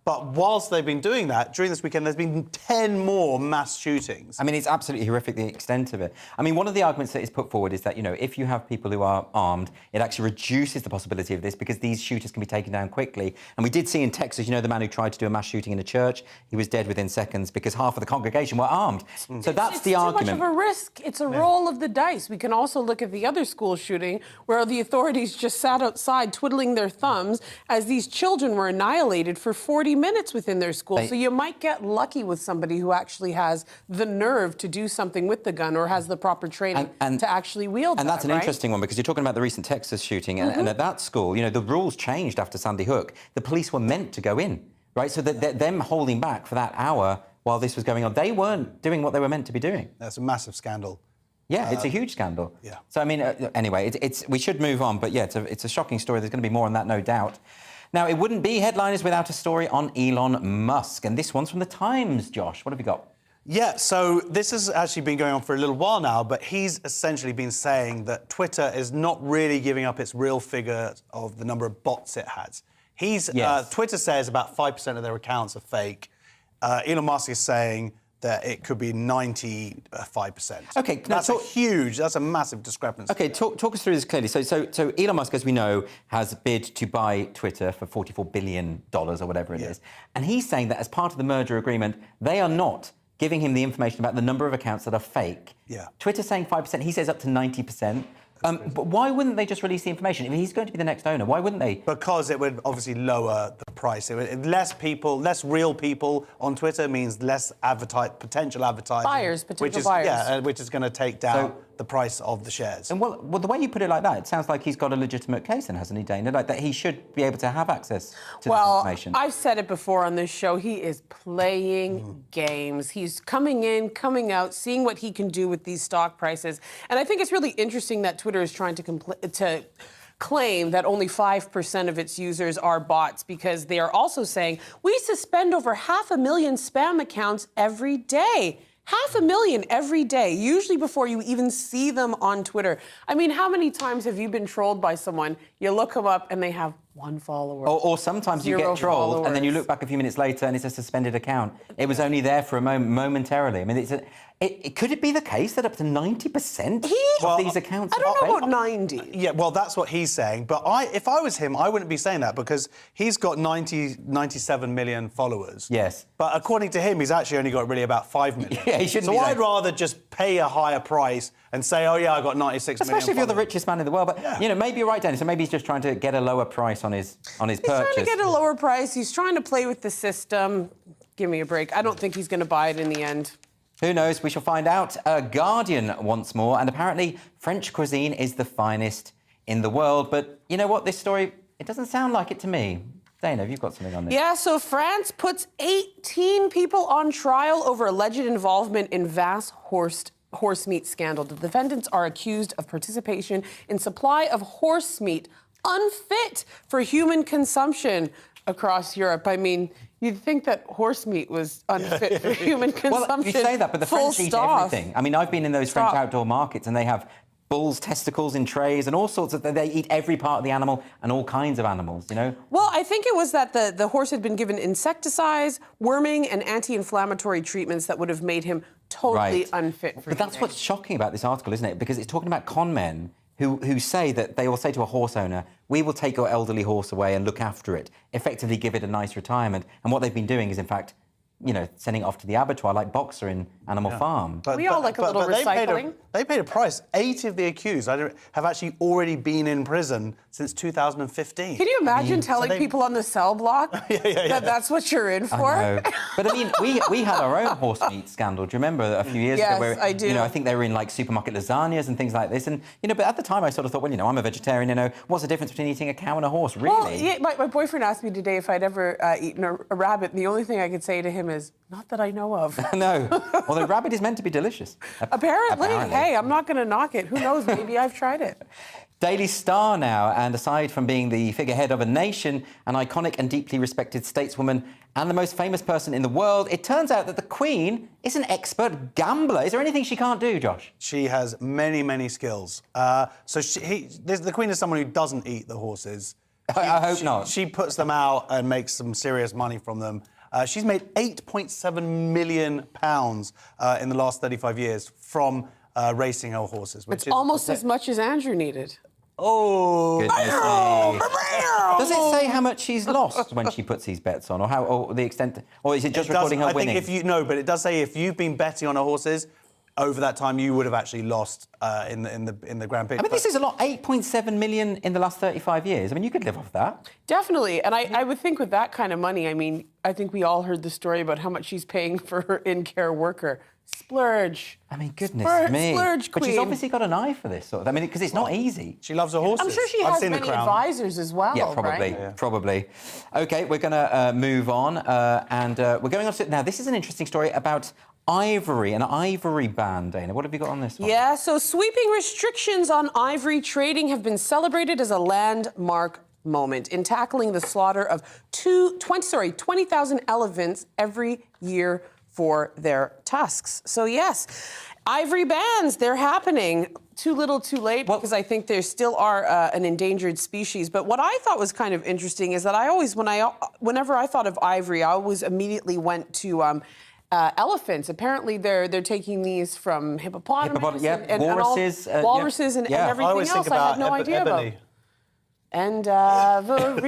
But whilst they've been doing that, during this weekend, there's been 10 more mass shootings. I mean, it's absolutely horrific, the extent of it. I mean, one of the arguments that is put forward is that, if you have people who are armed, it actually reduces the possibility of this because these shooters can be taken down quickly. And we did see in Texas, the man who tried to do a mass shooting in a church, he was dead within seconds because half of the congregation were armed. So that's the argument. It's too much of a risk. It's a roll of the dice. We can also look at the other school shooting where the authorities just sat outside twiddling their thumbs as these children were annihilated for 40 minutes within their school. So you might get lucky with somebody who actually has the nerve to do something with the gun or has the proper training to actually wield it. And that's an interesting one because you're talking about the recent Texas shooting and at that school, the rules changed after Sandy Hook. The police were meant to go in, right? So that them holding back for that hour while this was going on, they weren't doing what they were meant to be doing. That's a massive scandal. Yeah, it's a huge scandal. Yeah. So, I mean, anyway, we should move on. But, yeah, it's a shocking story. There's going to be more on that, no doubt. Now, it wouldn't be headliners without a story on Elon Musk. And this one's from The Times, Josh. What have you got? Yeah, so this has actually been going on for a little while now, but he's essentially been saying that Twitter is not really giving up its real figure of the number of bots it has. Twitter says about 5% of their accounts are fake. Elon Musk is saying that it could be 95%. Okay, that's a massive discrepancy. Okay, talk us through this clearly. So Elon Musk, as we know, has bid to buy Twitter for $44 billion or whatever it is. And he's saying that as part of the merger agreement, they are not giving him the information about the number of accounts that are fake. Yeah. Twitter's saying 5%, he says up to 90%. But why wouldn't they just release the information? If he's going to be the next owner, why wouldn't they? Because it would obviously lower the price. Less real people on Twitter means less potential advertising. Potential buyers. Yeah, which is going to take down the price of the shares. And well, the way you put it like that, it sounds like he's got a legitimate case, then, hasn't he, Dana? Like that he should be able to have access to this information. Well, I've said it before on this show. He is playing games. He's coming in, coming out, seeing what he can do with these stock prices. And I think it's really interesting that Twitter is trying to claim that only 5% of its users are bots because they are also saying we suspend over 500,000 spam accounts every day. 500,000 every day, usually before you even see them on Twitter. I mean, how many times have you been trolled by someone? You look them up and they have 1 follower. Or sometimes you get trolled and then you look back a few minutes later and it's a suspended account. It was only there for a moment, momentarily. I mean, could it be the case that up to 90% of these accounts I don't know about 90. Yeah, well, that's what he's saying. But if I was him, I wouldn't be saying that because he's got 97 million followers. Yes. But according to him, he's actually only got really about 5 million. Yeah, he shouldn't So I'd rather just pay a higher price and say, oh, yeah, I got 96 million Especially if you're the followers. richest man in the world. But, maybe you're right, Danny. So maybe he's just trying to get a lower price on his purchase. He's trying to get a lower price. He's trying to play with the system. Give me a break. I don't think he's going to buy it in the end. Who knows? We shall find out. Guardian once more. And apparently French cuisine is the finest in the world. But you know what? This story, it doesn't sound like it to me. Dana, have you got something on this? Yeah, so France puts 18 people on trial over alleged involvement in vast horse meat scandal. The defendants are accused of participation in supply of horse meat unfit for human consumption across Europe. I mean, You'd think that horse meat was unfit for human consumption. Well, you say that, but the Full French eat stop. everything. I mean, I've been in those French outdoor markets, and they have bulls' testicles in trays and all sorts of... They eat every part of the animal and all kinds of animals, you know? Well, I think it was that the horse had been given insecticides, worming, and anti-inflammatory treatments that would have made him totally unfit for But that's what's shocking about this article, isn't it? Because it's talking about con men who say that they will say to a horse owner, we will take your elderly horse away and look after it, effectively give it a nice retirement. And what they've been doing is, in fact, you know, sending it off to the abattoir like Boxer in Animal Farm. We all like a little recycling. They paid a price. 8 of the accused have actually already been in prison since 2015. Can you imagine telling people on the cell block that that's what you're in for? I know. But I mean, we had our own horse meat scandal. Do you remember a few years ago? Yes, Where, I do. You know, I think they were in like supermarket lasagnas and things like this. And you know, but at the time I sort of thought, well, you know, I'm a vegetarian. You know, what's the difference between eating a cow and a horse, really? Well, yeah, my boyfriend asked me today if I'd ever eaten a rabbit, and the only thing I could say to him is, not that I know of. No. Although rabbit is meant to be delicious. Apparently. Hey, I'm not going to knock it. Who knows? Maybe I've tried it. Daily Star now, and aside from being the figurehead of a nation, an iconic and deeply respected stateswoman, and the most famous person in the world, it turns out that the Queen is an expert gambler. Is there anything she can't do, Josh? She has many, many skills. The Queen is someone who doesn't eat the horses. I hope not. She puts them out and makes some serious money from them. She's made £8.7 million in the last 35 years from racing her horses. Which It's almost as much as Andrew needed. Oh, Does it say how much she's lost when she puts these bets on, or the extent, or is it just recording her winning? But it does say if you've been betting on her horses over that time, you would have actually lost in the Grand Prix. I mean, this is a lot. 8.7 million in the last 35 years. I mean, you could live off that. Definitely, and I would think with that kind of money, I mean, I think we all heard the story about how much she's paying for her in-care worker. Splurge. I mean, goodness me. Splurge But queen. she's obviously got an eye for this sort of... I mean, because it's not easy. She loves her horses. I'm sure she has many advisors as well, Yeah, probably, right? probably. OK, we're going to move on, and we're going on to... Now, this is an interesting story about ivory, an ivory ban, Dana. What have you got on this one? Yeah, so sweeping restrictions on ivory trading have been celebrated as a landmark moment in tackling the slaughter of 20,000 elephants every year for their tusks. So yes, ivory bans, they're happening. Too little, too late, because I think there still are an endangered species. But what I thought was kind of interesting is that I always, whenever I thought of ivory, I always immediately went to elephants. Apparently, they're taking these from hippopotamus and walruses, walruses and everything else. I had no idea about. And We're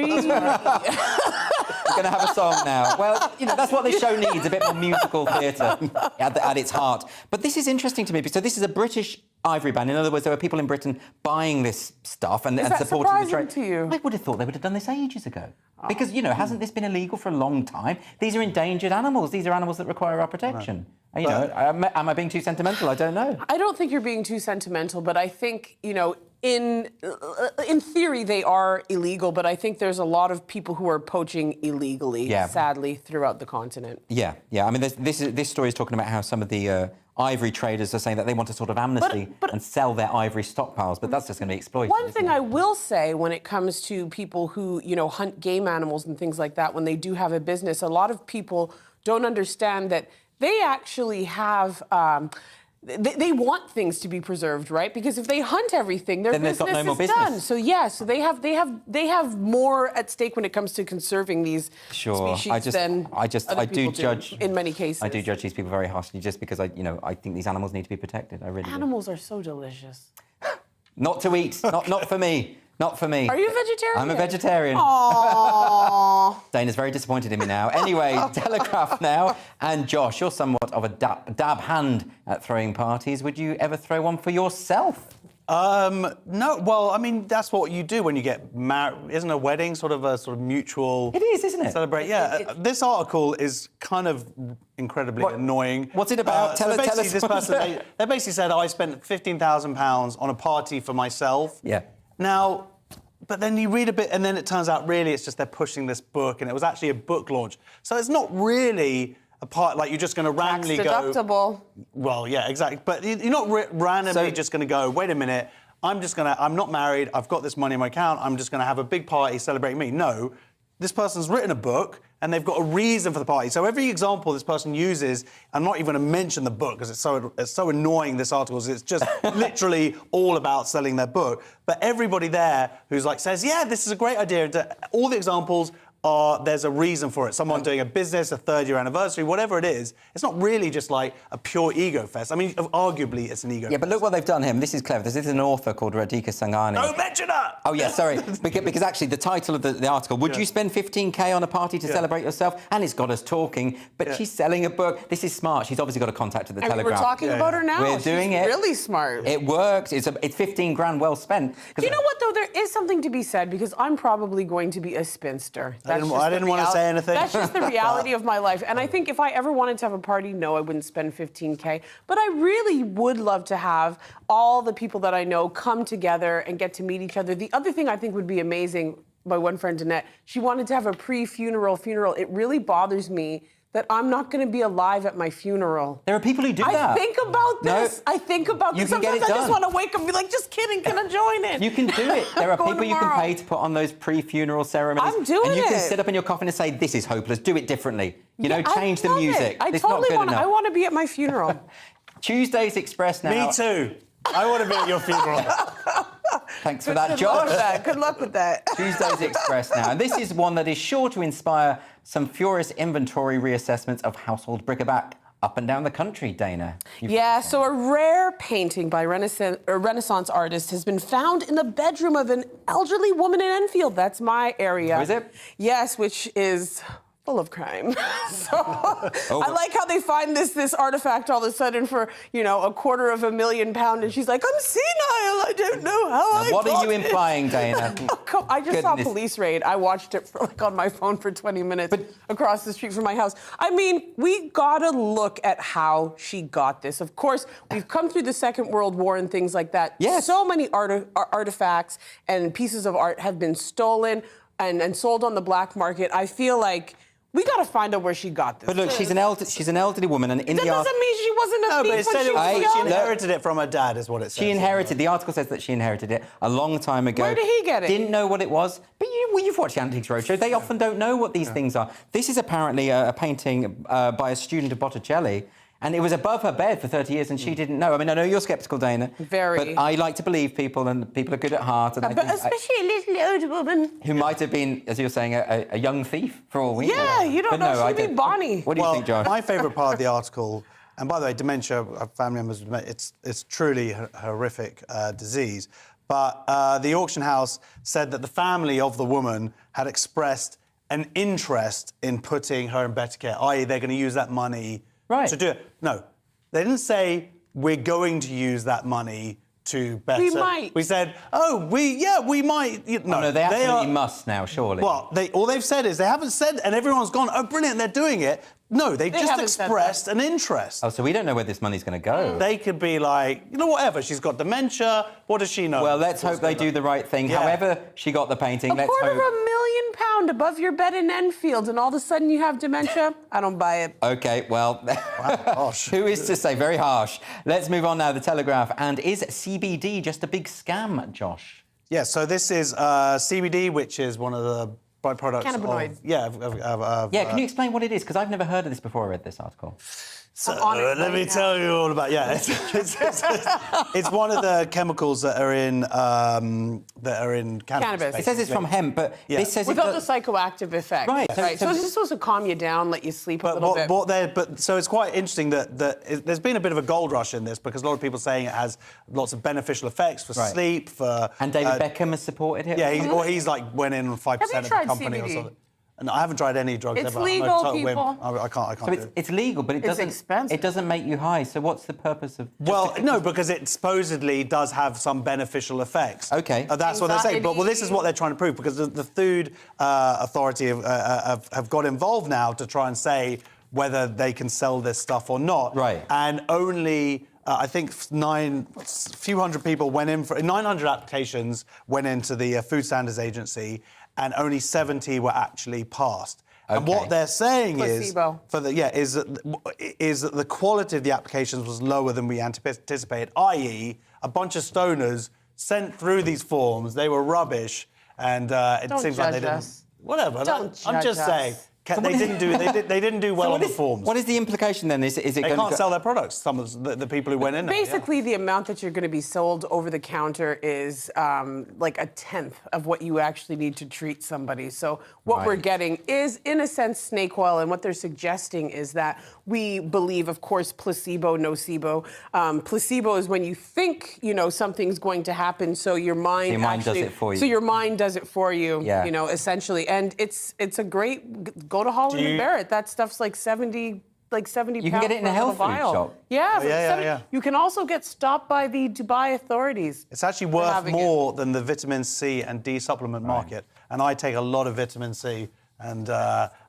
going to have a song now. Well, you know, that's what this show needs, a bit more musical theatre at its heart. But this is interesting to me, because this is a British ivory ban. In other words, there were people in Britain buying this stuff and supporting the trade. To you? I would have thought they would have done this ages ago. Because, you know, hasn't this been illegal for a long time? These are endangered animals. These are animals that require our protection. Right. You know, am I being too sentimental? I don't know. I don't think you're being too sentimental, but I think, you know, in theory, they are illegal, but I think there's a lot of people who are poaching illegally, sadly, throughout the continent. Yeah. I mean, this story is talking about how some of the ivory traders are saying that they want a sort of amnesty and sell their ivory stockpiles, but that's just going to be exploited. One thing I will say when it comes to people who, you know, hunt game animals and things like that, when they do have a business, a lot of people don't understand that they actually have... They want things to be preserved, right? Because if they hunt everything, their business is done. So so they have more at stake when it comes to conserving these species than other people do, in many cases. I do judge these people very harshly just because I think these animals need to be protected. I really Animals are so delicious. Not to eat. Not for me. Not for me. Are you a vegetarian? I'm a vegetarian. Aww. Dana's very disappointed in me now. Anyway, Telegraph now. And Josh, you're somewhat of a dab hand at throwing parties. Would you ever throw one for yourself? No. Well, I mean, that's what you do when you get married. Isn't a wedding sort of mutual... It is, isn't it? Celebrate. Yeah. This article is kind of incredibly annoying. What's it about? Tell us. This person, they basically said, I spent £15,000 on a party for myself. Yeah. Now, but then you read a bit, and then it turns out really it's just they're pushing this book, and it was actually a book launch. So it's not really a part like you're just going to randomly Tax deductible. Well, yeah, exactly. But you're not randomly just going to go, wait a minute, I'm not married, I've got this money in my account, I'm just going to have a big party celebrating me. No, this person's written a book and they've got a reason for the party. So every example this person uses, I'm not even going to mention the book because it's so annoying, this article. It's just literally all about selling their book. But everybody there who's like says, yeah, this is a great idea. All the examples are, there's a reason for it. Someone doing a business, a third-year anniversary, whatever it is. It's not really just like a pure ego fest. I mean, arguably, it's an ego fest. Yeah, but look what they've done here. This is clever. This is an author called Radhika Sangani. Don't mention her! Oh, yeah, sorry. because actually, the title of the article, would you spend 15K on a party to celebrate yourself? And it's got us talking, but she's selling a book. This is smart. She's obviously got a contact at the Telegraph. We're talking about her now. We're doing She's it. really smart. It works. It's 15 grand well spent. Do you know what, though? There is something to be said, because I'm probably going to be a spinster. I didn't want to say anything. That's just the reality of my life. And I think if I ever wanted to have a party, no, I wouldn't spend 15K. But I really would love to have all the people that I know come together and get to meet each other. The other thing I think would be amazing, my one friend, Danette, she wanted to have a pre-funeral funeral. It really bothers me that I'm not going to be alive at my funeral. There are people who do that. I think about this. No, I think about this. You can Sometimes get it I just done. want to wake up and be like, just kidding, can I join in? You can do it. There are Go people you can tomorrow. pay to put on those pre-funeral ceremonies. I'm doing And you can it. sit up in your coffin and say, this is hopeless, do it differently. You know, Yeah, change the love music. it. I It's totally not good want. enough. I want to be at my funeral. Tuesday's Express now. Me too. I want to be at your funeral. Thanks for that, Good Josh. luck with that. Good luck with that. Tuesday's Express now. And this is one that is sure to inspire some furious inventory reassessments of household bric-a-brac up and down the country, Dana. Yeah, so a rare painting by a Renaissance artist has been found in the bedroom of an elderly woman in Enfield. That's my area. Oh, is it? Yes, which is full of crime. So I like how they find this artifact all of a sudden for, you know, £250,000, and she's like, I'm senile, I don't know how I What are got you it." implying, Dana? I just saw Goodness. Police Raid. I watched it on my phone for 20 minutes across the street from my house. I mean, we gotta look at how she got this. Of course, we've come through the Second World War and things like that. Yes. So many artifacts and pieces of art have been stolen and sold on the black market. I feel like we got to find out where she got this. But look, she's an elderly woman, and in That the doesn't mean she wasn't a No, but thief it when said she it was was, young. she inherited it from her dad, is what it says. She inherited, the article says that she inherited it a long time ago. Where did he get it? Didn't know what it was. But you've watched the Antiques Roadshow. They often don't know what these things are. This is apparently a painting by a student of Botticelli. And it was above her bed for 30 years, and she didn't know. I mean, I know you're sceptical, Dana. Very. But I like to believe people, and people are good at heart. And I But think especially a little older woman. who might have been, as you're saying, a young thief for all we know. Yeah, you don't But know. no, I She'd be don't. Bonnie. What do you think, Josh? My favourite part of the article, and by the way, dementia, family members, it's truly a horrific disease. But the auction house said that the family of the woman had expressed an interest in putting her in better care, i.e. they're going to use that money to do it. No, they didn't say we're going to use that money to better. We might. We said, we might. No, they absolutely must now, surely. Well, all they've said is they haven't said, and everyone's gone, oh, brilliant, they're doing it. No, they just haven't said expressed an interest. Oh, so we don't know where this money's going to go. They could be like, whatever, she's got dementia, what does she know? Well, let's hope they do the right thing. Yeah. However she got the painting, let's hope... £250,000 above your bed in Enfield, and all of a sudden you have dementia? I don't buy it. OK, well, who is to say? Very harsh. Let's move on now, The Telegraph. And is CBD just a big scam, Josh? Yeah, so this is CBD, which is one of the byproducts Cannabinoid. of... Yeah, can you explain what it is? Because I've never heard of this before I read this article. So, let me tell you all about. Yeah, it's one of the chemicals that are in cannabis. It says it's from hemp, but this says without the psychoactive effect. Right. So it's just supposed to calm you down, let you sleep a little bit. So it's quite interesting that there's been a bit of a gold rush in this because a lot of people are saying it has lots of beneficial effects for sleep, for... And David Beckham has supported it? Yeah, he's like went in on 5% of the company or something. And I haven't tried any drugs It's ever. legal, I'm a total people. wimp. I can't So do it. it's legal, but it It's doesn't... expensive. It doesn't make you high, so what's the purpose of... Well, no, because it supposedly does have some beneficial effects. OK. That's what they're saying. But this is what they're trying to prove, because the Food Authority have got involved now to try and say whether they can sell this stuff or not. Right. And only... I think a few hundred people went in for... 900 applications went into the Food Standards Agency, and only 70 were actually passed. And what they're saying is that the quality of the applications was lower than we anticipated, i.e. a bunch of stoners sent through these forms, they were rubbish, and it seems like they didn't... Whatever. Don't I'm just judge saying. us. They didn't do well on the forms. What is the implication then? Is it They going can't to sell their products, some of the people who went in there. Basically, the amount that you're going to be sold over the counter is like a tenth of what you actually need to treat somebody. So what we're getting is, in a sense, snake oil. And what they're suggesting is that we believe, of course, placebo, nocebo. Placebo is when you think, something's going to happen, so your mind does it for you. So your mind does it for you, Yeah. essentially. And it's a great, go to Holland and Barrett. That stuff's like 70 pounds. You can get it in a health food shop. Yeah, yeah. You can also get stopped by the Dubai authorities. It's actually worth more than the vitamin C and D supplement market. And I take a lot of vitamin C and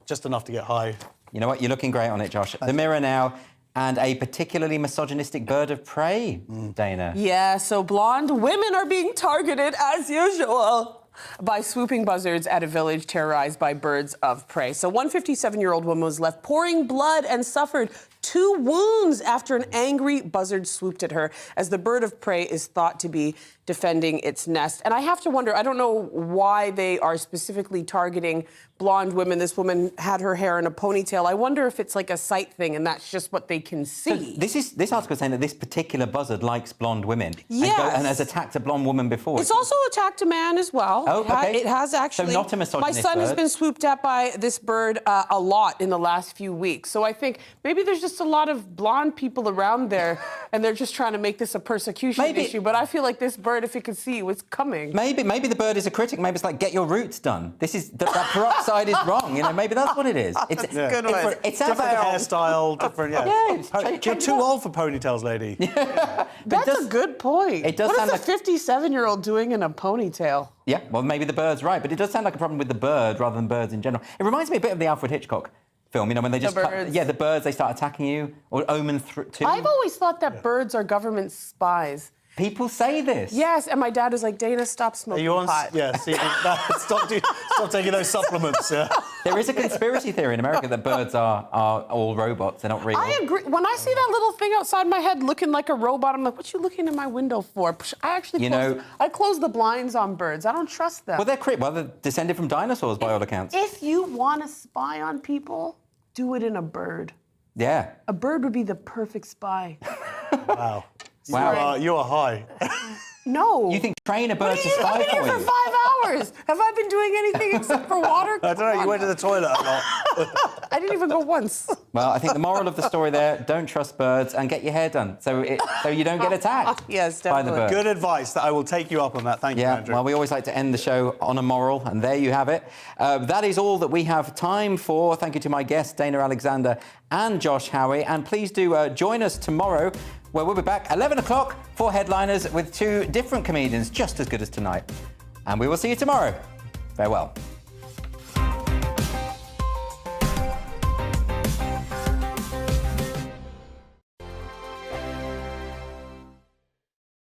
just enough to get high. You know what? You're looking great on it, Josh. The Mirror now, and a particularly misogynistic bird of prey, Dana. Yeah, so blonde women are being targeted as usual by swooping buzzards at a village terrorized by birds of prey. So one 57-year-old woman was left pouring blood and suffered 2 wounds after an angry buzzard swooped at her, as the bird of prey is thought to be defending its nest. And I have to wonder, I don't know why they are specifically targeting blonde women. This woman had her hair in a ponytail. I wonder if it's like a sight thing and that's just what they can see. So this article is saying that this particular buzzard likes blonde women. Yes. And has attacked a blonde woman before. It's also attacked a man as well. Oh, okay. It has actually. So not a misogynist My son has bird. been swooped at by this bird a lot in the last few weeks. So I think maybe there's just a lot of blonde people around there and they're just trying to make this a persecution issue. But I feel like this bird, if it could see, was coming. Maybe the bird is a critic. Maybe it's like, get your roots done. This is that peroxide is wrong. Maybe that's what it is. It's a good one. It's different hairstyle, different. You're too old for ponytails, lady. That's a good point. It does what sound is a 57-year-old doing in a ponytail? Yeah, well, maybe the bird's right, but it does sound like a problem with the bird rather than birds in general. It reminds me a bit of the Alfred Hitchcock film, when they just the birds, they start attacking you, or Omen 2. I've always thought that birds are government spies. People say this. Yes, and my dad was like, Dana, stop smoking pot. Yeah, see, stop taking those supplements, yeah. There is a conspiracy theory in America that birds are all robots, they're not real. I agree. When I see that little thing outside my head looking like a robot, I'm like, what you looking in my window for? I actually I close the blinds on birds. I don't trust them. Well, they're descended from dinosaurs by all accounts. If you want to spy on people, do it in a bird. Yeah. A bird would be the perfect spy. Wow. Wow. You are high. No. You think train a bird to spy I've been here for 5 hours. Have I been doing anything except for water? I don't know. You went to the toilet a lot. I didn't even go once. Well, I think the moral of the story there, don't trust birds and get your hair done so you don't get attacked yes, by the bird. Good advice. I will take you up on that. Thank you, Andrew. Well, we always like to end the show on a moral, and there you have it. That is all that we have time for. Thank you to my guests, Dana Alexander and Josh Howie. And please do join us tomorrow, where we'll be back 11 o'clock for Headliners with 2 different comedians, just as good as tonight. And we will see you tomorrow. Farewell.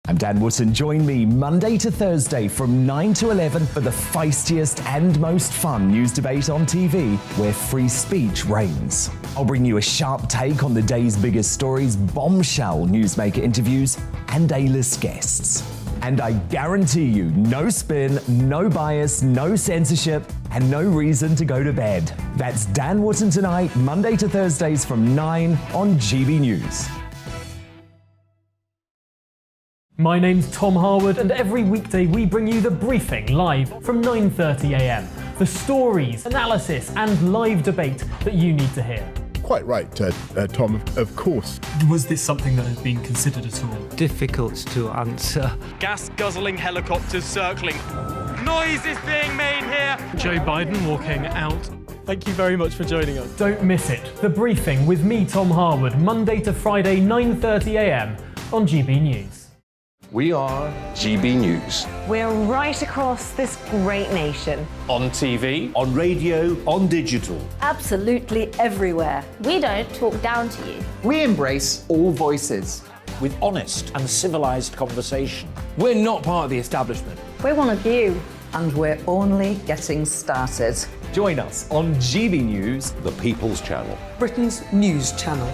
I'm Dan Wootton. Join me Monday to Thursday from 9 to 11 for the feistiest and most fun news debate on TV, where free speech reigns. I'll bring you a sharp take on the day's biggest stories, bombshell newsmaker interviews, and A-list guests. And I guarantee you, no spin, no bias, no censorship, and no reason to go to bed. That's Dan Wootton Tonight, Monday to Thursdays from 9 on GB News. My name's Tom Harwood, and every weekday we bring you The Briefing live from 9:30 a.m. The stories, analysis, and live debate that you need to hear. Quite right, Tom, of course. Was this something that had been considered at all? Difficult to answer. Gas-guzzling helicopters circling. Noise is being made here. Joe Biden walking out. Thank you very much for joining us. Don't miss it. The Briefing with me, Tom Harwood, Monday to Friday, 9:30 a.m. on GB News. We are GB News. We're right across this great nation. On TV, on radio, on digital. Absolutely everywhere. We don't talk down to you. We embrace all voices. with honest and civilised conversation. We're not part of the establishment. We're one of you. And we're only getting started. Join us on GB News, the People's Channel, Britain's news channel.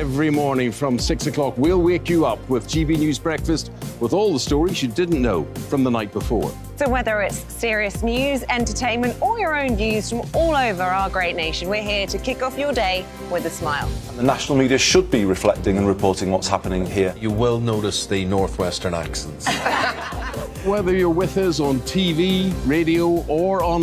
Every morning from 6 o'clock, we'll wake you up with GB News Breakfast with all the stories you didn't know from the night before. So whether it's serious news, entertainment, or your own views from all over our great nation, we're here to kick off your day with a smile. And the national media should be reflecting and reporting what's happening here. You will notice the northwestern accents. Whether you're with us on TV, radio, or online.